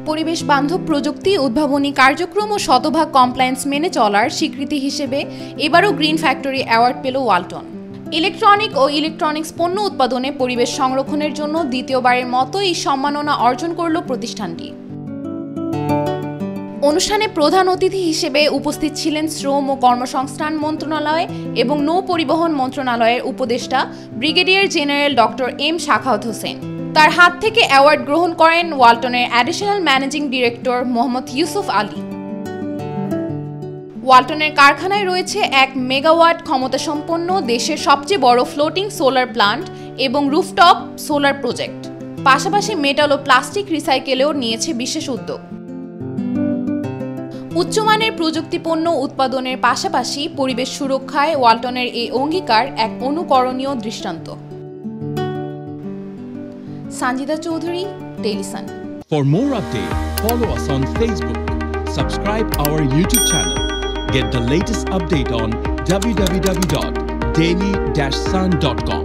পরিবেশ বান্ধব প্রযুক্তি উদ্ভাবনী কার্যক্রম ও শতভাগ কমপ্লায়েন্স মেনে চলার স্বীকৃতি হিসেবে এবারও গ্রিন ফ্যাক্টরি অ্যাওয়ার্ড পেল ওয়ালটন। ইলেকট্রনিক ও ইলেকট্রনিক্স পণ্য উৎপাদনে পরিবেশ সংরক্ষণের জন্য দ্বিতীয়বারের মতো এই সম্মাননা অর্জন করল প্রতিষ্ঠানটি। অনুষ্ঠানে প্রধান অতিথি হিসেবে উপস্থিত ছিলেন শ্রম ও কর্মসংস্থান মন্ত্রণালয় এবং নৌ পরিবহন মন্ত্রণালয়ের উপদেষ্টা brigadier general doctor M Shakhawat Hossain. তার হাত থেকে অ্যাওয়ার্ড গ্রহণ করেন ওয়ালটনের additional managing director Mohammad Yusuf Ali. ওয়ালটনের কারখানায় রয়েছে 1 মেগাওয়াট ক্ষমতাসম্পন্ন দেশের সবচেয়ে বড় ফ্লোটিং সোলার প্লান্ট এবং রুফটপ সোলার প্রজেক্ট। পাশাপাশি মেটাল ও প্লাস্টিক রিসাইকেলেও নিয়েছে বিশেষ উদ্যোগ। উচ্চমানের প্রযুক্তিপণ্য উৎপাদনের পাশাপাশি পরিবেশ সুরক্ষায় ওয়ালটনের এই অঙ্গীকার এক অনুকরণীয় দৃষ্টান্ত। Sanjida Chaudhary, Daily Sun. For more updates, follow us on Facebook, subscribe our YouTube channel, get the latest update on www.daily-sun.com.